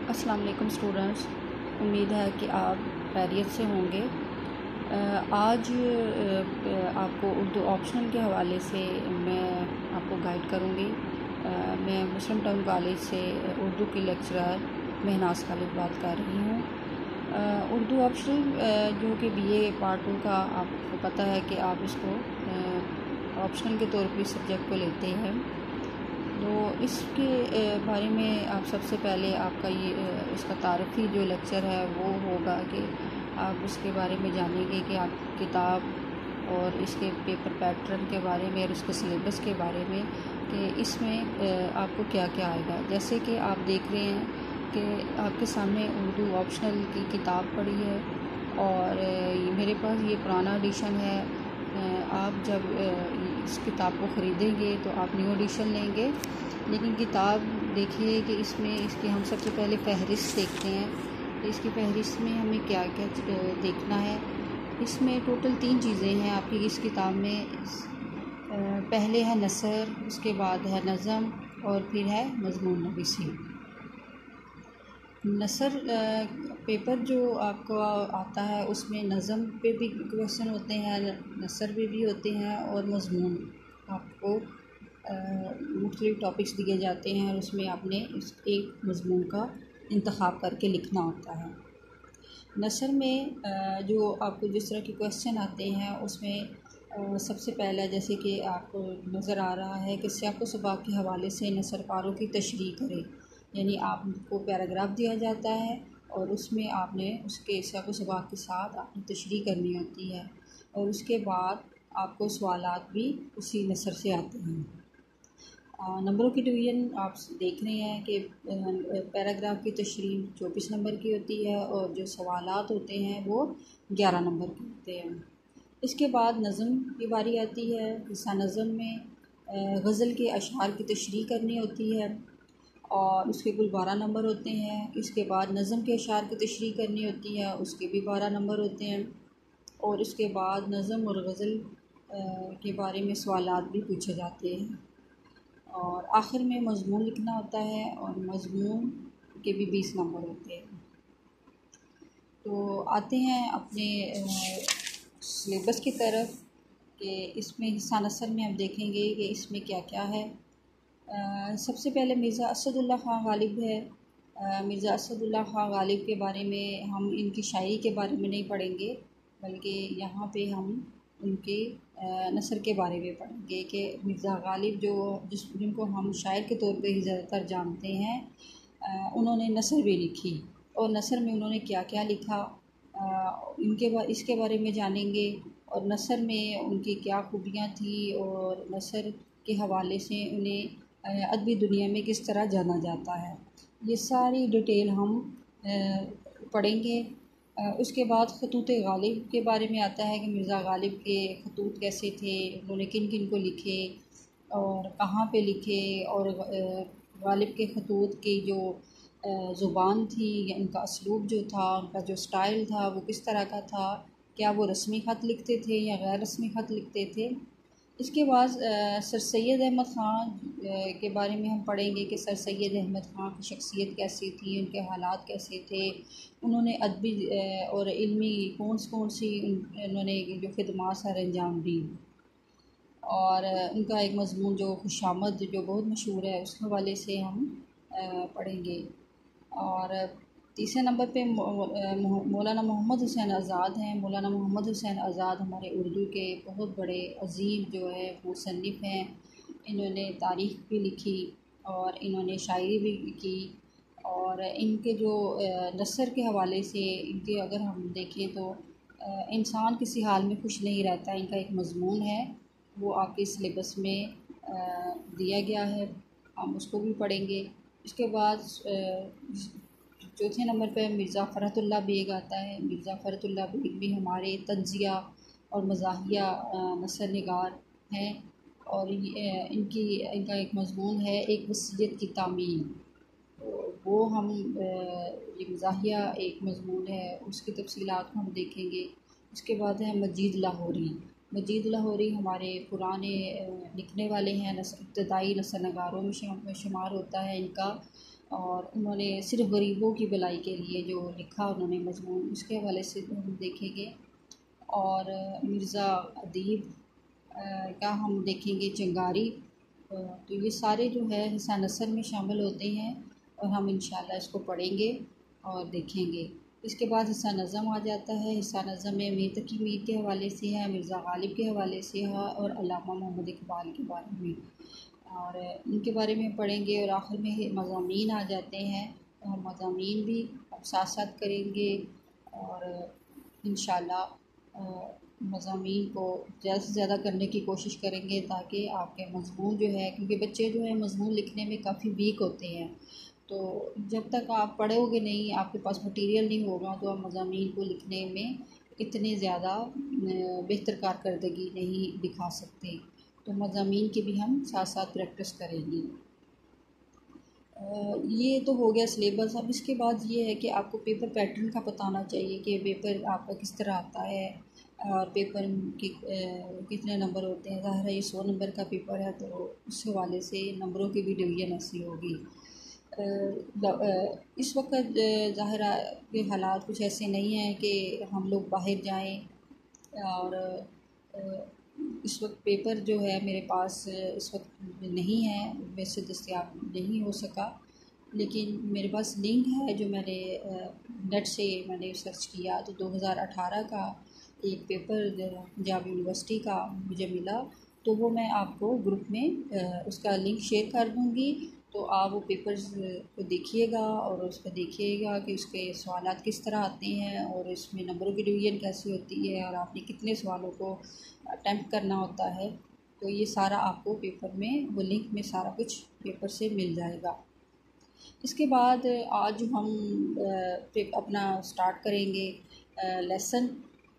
अस्सलाम वालेकुम स्टूडेंट्स। उम्मीद है कि आप खैरियत से होंगे। आज आपको उर्दू ऑप्शनल के हवाले से मैं आपको गाइड करूँगी। मैं मुस्लिम टाउन कॉलेज से उर्दू की लेक्चरर महनाज खालिद बात कर रही हूँ। उर्दू ऑप्शनल जो कि बीए पार्ट 2 का आपको पता है कि आप इसको ऑप्शनल के तौर पे सब्जेक्ट को लेते हैं। तो इसके बारे में आप सबसे पहले आपका इसका तारीफ़ी जो लेक्चर है वो होगा कि आप उसके बारे में जानेंगे कि आप किताब और इसके पेपर पैटर्न के बारे में और इसके सिलेबस के बारे में कि इसमें आपको क्या क्या आएगा। जैसे कि आप देख रहे हैं कि आपके सामने उर्दू ऑप्शनल की किताब पड़ी है और मेरे पास ये पुराना एडिशन है। आप जब इस किताब को ख़रीदेंगे तो आप न्यू एडिशन लेंगे, लेकिन किताब देखिए कि इसमें इसकी हम सबसे पहले फ़हरिस्त देखते हैं कि इसकी फ़हरिस्त में हमें क्या क्या देखना है। इसमें टोटल 3 चीज़ें हैं आपकी इस किताब में। पहले है नसर, उसके बाद है नज़म और फिर है मज़मून नवीसी। नसर पेपर जो आपको आता है उसमें नज़म पे भी क्वेश्चन होते हैं, नसर पे भी होते हैं और मज़मून आपको मुख्तलिफ़ टॉपिक्स दिए जाते हैं और उसमें आपने इस एक मज़मून का इंतख़ाब करके लिखना होता है। नसर में जो आपको जिस तरह के क्वेश्चन आते हैं उसमें सबसे पहला जैसे कि आपको नज़र आ रहा है कि सियाक़ व सबाक़ के हवाले से नसरपारों की तशरीह करें, यानी आपको पैराग्राफ दिया जाता है और उसमें आपने उसके सियाक़ व सबाक़ के साथ आपने तशरीह करनी होती है और उसके बाद आपको सवालात भी उसी नसर से आते हैं। नंबरों की डिवीज़न आप देख रहे हैं कि पैराग्राफ की तशरीह 24 नंबर की होती है और जो सवालात होते हैं वो 11 नंबर के होते हैं। इसके बाद नज़म की बारी आती है। हिस्सा नज़म में गज़ल के अशआर की तशरीह करनी होती है और उसके कुल 12 नंबर होते हैं। इसके बाद नज़म के अशआर की तशरीह करनी होती है, उसके भी 12 नंबर होते हैं और इसके बाद नज़म और गज़ल के बारे में सवालात भी पूछे जाते हैं और आखिर में मज़मून लिखना होता है और मज़मून के भी 20 नंबर होते हैं। तो आते हैं अपने सिलेबस की तरफ कि इसमें हिस्सा नसर में हम देखेंगे कि इसमें क्या क्या है। सबसे पहले मिर्ज़ा असदुल्ला ख़ां ग़ालिब है। मिर्ज़ा असदुल्ला ख़ां ग़ालिब के बारे में हम इनकी शायरी के बारे में नहीं पढ़ेंगे, बल्कि यहाँ पे हम उनके नसर के बारे में पढ़ेंगे कि मिर्ज़ा ग़ालिब जिनको हम शायर के तौर पे ही ज़्यादातर जानते हैं, उन्होंने नसर भी लिखी और नसर में उन्होंने क्या क्या लिखा इसके बारे में जानेंगे और नसर में उनकी क्या खूबियाँ थी और नसर के हवाले से उन्हें अदबी दुनिया में किस तरह जाना जाता है, ये सारी डिटेल हम पढ़ेंगे। उसके बाद ख़तूत ग़ालिब के बारे में आता है कि मिर्ज़ा ग़ालिब के ख़तूत कैसे थे, उन्होंने किन किन को लिखे और कहाँ पे लिखे और ग़ालिब के ख़तूत की जो ज़ुबान थी या उनका असलूब जो था, उनका जो स्टाइल था वो किस तरह का था, क्या वो रस्मी ख़त लिखते थे या गैर रस्मी ख़त लिखते थे। इसके बाद सर सैयद अहमद ख़ान के बारे में हम पढ़ेंगे कि सर सैयद अहमद ख़ान की शख्सियत कैसी थी, उनके हालात कैसे थे, उन्होंने अदबी और इल्मी कौन सी उन्होंने जो खिदमात सर अंजाम दी और उनका एक मज़मून जो खुशामद जो बहुत मशहूर है उस हवाले से हम पढ़ेंगे। और तीसरे नंबर पे मौलाना मोहम्मद हुसैन आज़ाद हैं। मौलाना मोहम्मद हुसैन आज़ाद हमारे उर्दू के बहुत बड़े अज़ीम जो है मुसन्निफ़ हैं। इन्होंने तारीख़ भी लिखी और इन्होंने शायरी भी की और इनके जो नसर के हवाले से इनके अगर हम देखें तो इंसान किसी हाल में खुश नहीं रहता, इनका एक मज़मून है, वो आपके सिलेबस में दिया गया है, हम उसको भी पढ़ेंगे। इसके बाद चौथे नंबर पे मिर्ज़ा फ़रहतुल्लाह बेग आता है। मिर्ज़ा फ़रहतुल्लाह बेग भी हमारे तंज़िया और मज़ाहिया नसर निगार हैं और इनका एक मज़मून है एक वसीयत की तामील, तो वो हम ये मज़ाहिया एक मज़मून है उसकी तफ़सीलात को हम देखेंगे। उसके बाद है मजीद लाहौरी। मजीद लाहौरी हमारे पुराने लिखने वाले हैं, इब्तदाई नसर नगारों में शुमार होता है इनका और उन्होंने सिर्फ गरीबों की भलाई के लिए जो लिखा उन्होंने मजमून, उसके हवाले से हम देखेंगे। और मिर्ज़ा अदीब का हम देखेंगे चिंगारी। तो ये सारे जो है हिस्सा नसर में शामिल होते हैं और हम इंशाल्लाह इसको पढ़ेंगे और देखेंगे। इसके बाद हिस्सा नज़म आ जाता है। हिस्सा नज़म में मीर तकी मीर के हवाले से है, मिर्ज़ा गालिब के हवाले से है और अल्लामा मोहम्मद इकबाल के बारे में, और इनके बारे में पढ़ेंगे। और आखिर में मज़ामीन आ जाते हैं, तो हम मज़ामीन भी साथ साथ करेंगे और इंशाल्लाह मज़ामीन को ज़्यादा से ज़्यादा करने की कोशिश करेंगे, ताकि आपके मज़मून जो है, क्योंकि बच्चे जो है मज़मून लिखने में काफ़ी वीक होते हैं, तो जब तक आप पढ़ोगे नहीं, आपके पास मटीरियल नहीं होगा, तो आप मज़ामीन को लिखने में इतने ज़्यादा बेहतर कारकर्दगी नहीं दिखा सकते। तो मज़ामीन की भी हम साथ साथ प्रैक्टिस करेंगे। ये तो हो गया सिलेबस। अब इसके बाद ये है कि आपको पेपर पैटर्न का पता होना चाहिए कि पेपर आपका किस तरह आता है और पेपर के कितने नंबर होते हैं। ज़ाहिर है ये 100 नंबर का पेपर है, तो उस हवाले से नंबरों की भी डिवीज़न ऐसी होगी। इस वक्त ज़ाहिर के हालात कुछ ऐसे नहीं हैं कि हम लोग बाहर जाएं, और इस वक्त पेपर जो है मेरे पास इस वक्त नहीं है, वैसे दस्तयाब नहीं हो सका, लेकिन मेरे पास लिंक है जो मैंने नेट से मैंने सर्च किया, तो 2018 का एक पेपर पंजाब यूनिवर्सिटी का मुझे मिला, तो वो मैं आपको ग्रुप में उसका लिंक शेयर कर दूँगी। तो आप वो पेपर्स को देखिएगा और उस पर देखिएगा कि उसके सवालात किस तरह आते हैं और इसमें नंबरों की डिवीज़न कैसी होती है और आपने कितने सवालों को अटेम्प्ट करना होता है। तो ये सारा आपको पेपर में, वो लिंक में सारा कुछ पेपर से मिल जाएगा। इसके बाद आज हम अपना स्टार्ट करेंगे लेसन,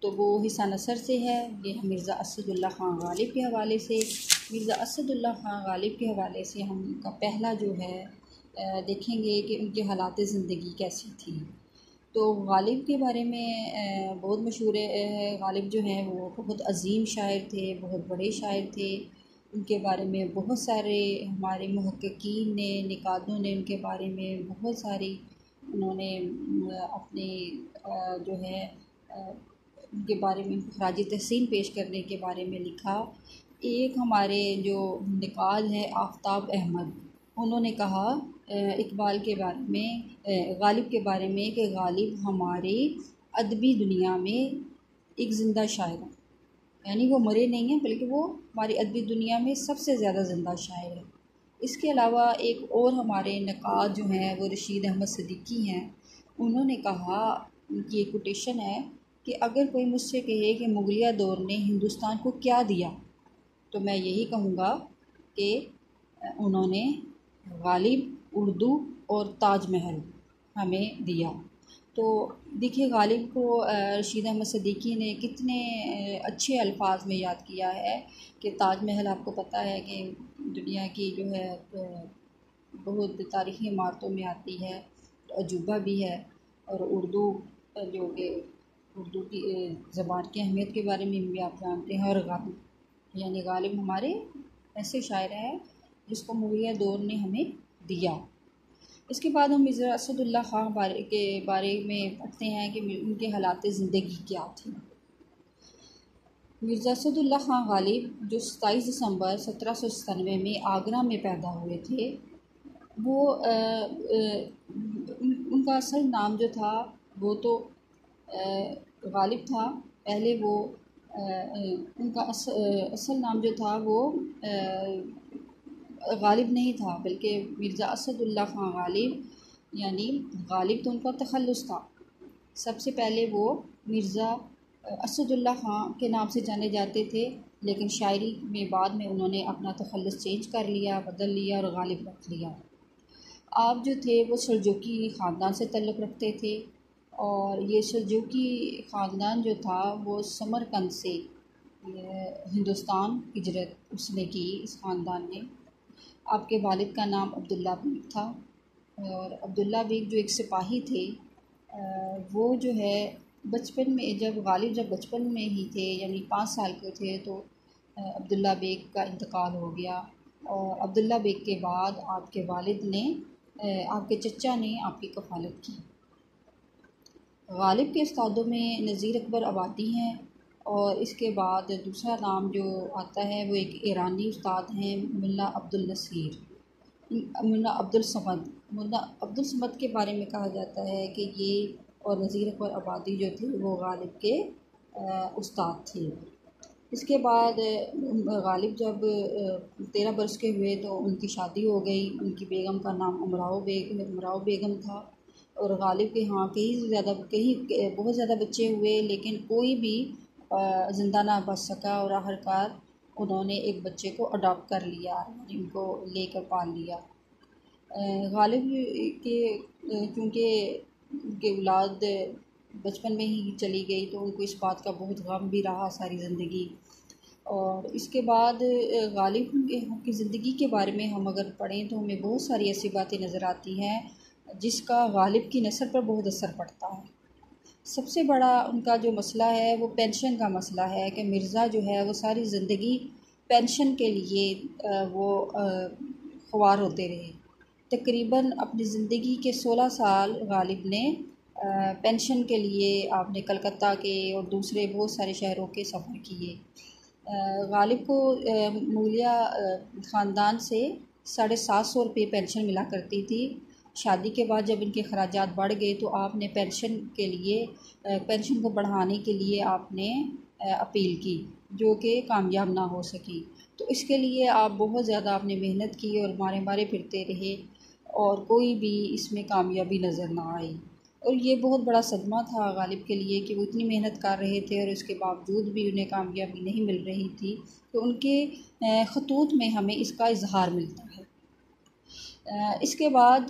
तो वो हिस्सा नसर से है। ये हम मिर्ज़ा असदुल्ला ख़ान गालिब के हवाले से, मिर्ज़ा असदुल्ला ख़ान गालिब के हवाले से हम उनका पहला जो है देखेंगे कि उनके हालात ज़िंदगी कैसी थी। तो गालिब के बारे में बहुत मशहूर है। गालिब जो हैं वो बहुत अजीम शायर थे, बहुत बड़े शायर थे। उनके बारे में बहुत सारे हमारे मुहक्किकीन ने, निकादों ने उनके बारे में बहुत सारी उन्होंने अपने जो है उनके बारे में ख़राज तहसीन पेश करने के बारे में लिखा। एक हमारे जो निकाल है आफ्ताब अहमद, उन्होंने कहा इकबाल के बारे में, गालिब के बारे में, कि गालिब हमारे अदबी दुनिया में एक ज़िंदा शायर है, यानी वो मरे नहीं हैं बल्कि वो हमारी अदबी दुनिया में सबसे ज़्यादा ज़िंदा शायर है। इसके अलावा एक और हमारे नक़ाद जो हैं वो रशीद अहमद सिद्दीकी हैं। उन्होंने कहा, उनकी एक कोटेशन है कि अगर कोई मुझसे कहे कि मुग़लिया दौर ने हिंदुस्तान को क्या दिया, तो मैं यही कहूँगा कि उन्होंने गालिब, उर्दू और ताजमहल हमें दिया। तो देखिए गालिब को रशीद अहमद सिद्दीकी ने कितने अच्छे अल्फाज में याद किया है कि ताजमहल आपको पता है कि दुनिया की जो है बहुत तारीख़ी इमारतों में आती है, तो अजूबा भी है। और उर्दू जो कि उर्दू की ज़बान की अहमियत के बारे में भी आप जानते हैं। और गालिब यानी गालिब हमारे ऐसे शायर हैं जिसको मुग़लिया दौर ने हमें दिया। इसके बाद हम मिर्ज़ा असदुल्ला ख़ान के बारे में पढ़ते हैं कि उनके हालात ज़िंदगी क्या थे। मिर्ज़ा असदुल्ला ख़ान गालिब जो 27 दिसंबर 1797 में आगरा में पैदा हुए थे, वो उनका असल नाम जो था वो तो गालिब था। पहले वो उनका असल नाम जो था वो गालिब नहीं था, बल्कि मिर्ज़ा असदुल्ला ख़ान गालिब, यानी गालिब तो उनका तखल्लुस था। सबसे पहले वो मिर्ज़ा असदुल्ला ख़ान के नाम से जाने जाते थे, लेकिन शायरी में बाद में उन्होंने अपना तखल्लुस चेंज कर लिया, बदल लिया और गालिब रख लिया। आप जो थे वो सल्जूकी ख़ानदान से तल्लुक़ रखते थे, और ये सल्जूकी ख़ानदान जो था वो समरकंद से हिंदुस्तान हिजरत उसने की, इस ख़ानदान ने। आपके वालिद का नाम अब्दुल्ला बेग था, और अब्दुल्ला बेग जो एक सिपाही थे, वो जो है बचपन में, जब बचपन में ही थे यानी 5 साल के थे, तो अब्दुल्ला बेग का इंतकाल हो गया। और अब्दुल्ला बेग के बाद आपके वालिद ने आपके चचा ने आपकी कफ़ालत की। गालिब के उस्तादों में नज़ीर अकबर आबादी हैं, और इसके बाद दूसरा नाम जो आता है वो एक ईरानी उस्ताद हैं, मुल्ला अब्दुल नसीर, मुल्ला अब्दुल समद के बारे में कहा जाता है कि ये और नज़ीर अकबर आबादी जो थे वो गालिब के उस्ताद थे। इसके बाद गालिब जब 13 बरस के हुए तो उनकी शादी हो गई। उनकी बेगम का नाम उमराव बेगम था, और गालिब के यहाँ कहीं बहुत ज़्यादा बच्चे हुए, लेकिन कोई भी ज़िंदा ना बच सका, और आखिरकार उन्होंने एक बच्चे को अडॉप्ट कर लिया, जिनको लेकर पाल लिया। गालिब के चूँकि उनकी औलाद बचपन में ही चली गई, तो उनको इस बात का बहुत गम भी रहा सारी ज़िंदगी। और इसके बाद गालिब की ज़िंदगी के बारे में हम अगर पढ़ें तो हमें बहुत सारी ऐसी बातें नज़र आती हैं जिसका गालिब की नस्ल पर बहुत असर पड़ता है। सबसे बड़ा उनका जो मसला है वो पेंशन का मसला है कि मिर्ज़ा जो है वो सारी ज़िंदगी पेंशन के लिए वो ख्वार होते रहे। तकरीबन अपनी ज़िंदगी के 16 साल गालिब ने पेंशन के लिए आपने कलकत्ता के और दूसरे बहुत सारे शहरों के सफ़र किए। गालिब को मूलिया ख़ानदान से 750 रुपये पेंशन मिला करती थी। शादी के बाद जब इनके खर्चात बढ़ गए तो आपने पेंशन को बढ़ाने के लिए आपने अपील की, जो कि कामयाब ना हो सकी। तो इसके लिए आप बहुत ज़्यादा आपने मेहनत की और मारे मारे फिरते रहे, और कोई भी इसमें कामयाबी नज़र ना आई। और ये बहुत बड़ा सदमा था गालिब के लिए कि वो इतनी मेहनत कर रहे थे और उसके बावजूद भी उन्हें कामयाबी नहीं मिल रही थी। तो उनके खतूत में हमें इसका इजहार मिलता है। इसके बाद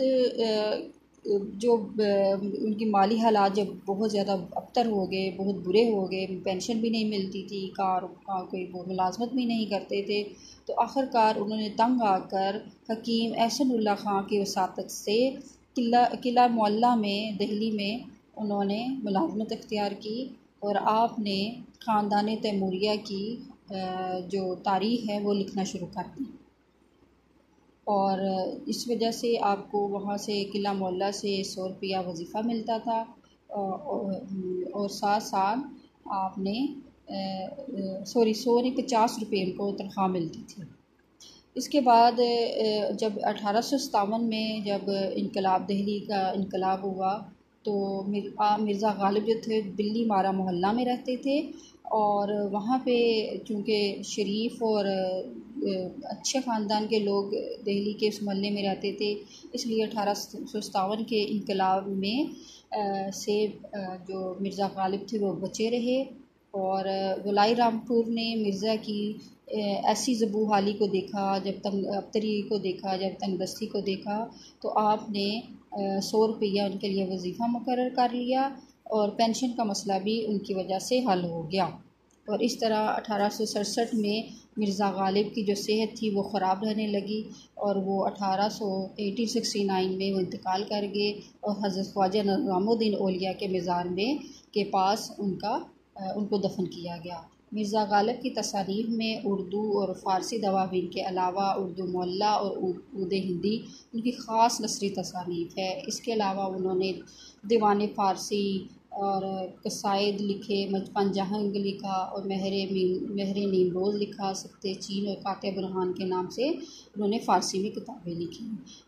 जो उनकी माली हालात जब बहुत ज़्यादा अबतर हो गए, बहुत बुरे हो गए, पेंशन भी नहीं मिलती थी, कोई वो मुलाजमत भी नहीं करते थे, तो आखिरकार उन्होंने तंग आकर हकीम एहसनुल्लाह ख़ां की वसातत से किला मोहल्ला में दिल्ली में उन्होंने मुलाजमत इख्तियार की, और आपने ख़ानदान तैमूरिया की जो तारीख़ है वो लिखना शुरू कर दी। और इस वजह से आपको वहाँ से किला मोहल्ला से 100 रुपया वजीफ़ा मिलता था, और साथ साथ आपने 100 नहीं 50 रुपये उनको तनख्वाह मिलती थी। इसके बाद जब 1857 में जब दिल्ली का इनकलाब हुआ, तो मिर्ज़ा गालिब जो थे दिल्ली मारा मोहल्ला में रहते थे, और वहाँ पे चूँकि शरीफ और अच्छे ख़ानदान के लोग दिल्ली के उस मोहल्ले में रहते थे, इसलिए 1857 के इनकलाब में जो मिर्ज़ा गालिब थे वो बचे रहे। और वलाई रामपुर ने मिर्ज़ा की ऐसी ज़बू हाली को देखा, जब अबतरी को देखा, जब तंगदस्ती को देखा, तो आपने 100 रुपया उनके लिए वजीफ़ा मुकर्रर कर लिया, और पेंशन का मसला भी उनकी वजह से हल हो गया। और इस तरह 1867 में मिर्ज़ा गालिब की जो सेहत थी वो ख़राब रहने लगी, और वो 1869 में वो इंतकाल कर गए, और हज़रत ख्वाजा निज़ामुद्दीन औलिया के मज़ार में के पास उनको दफन किया गया। मिर्ज़ा गालिब की तसानीफ़ में उर्दू और फ़ारसी दवावीन के अलावा उर्दू मुअल्ला और उर्द हिंदी उनकी ख़ास नसरी तसानीफ़ है। इसके अलावा उन्होंने दीवान फ़ारसी और कसाइद लिखे, मजपन जहंग लिखा, और महर नीमरोज़ लिखा, सख्ते चीन और काते बुरहान के नाम से उन्होंने फ़ारसी में किताबें लिखी।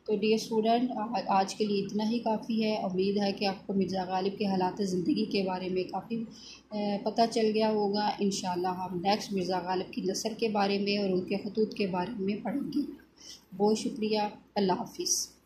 तो डियर स्टूडेंट, आज के लिए इतना ही काफ़ी है। उम्मीद है कि आपको मिर्ज़ा गालिब के हालात ज़िंदगी के बारे में काफ़ी पता चल गया होगा। इंशाअल्लाह हम नेक्स्ट मिर्ज़ा गालिब की नस्ल के बारे में और उनके खतूत के बारे में पढ़ेंगे। बहुत शुक्रिया। अल्लाह हाफ़िज़।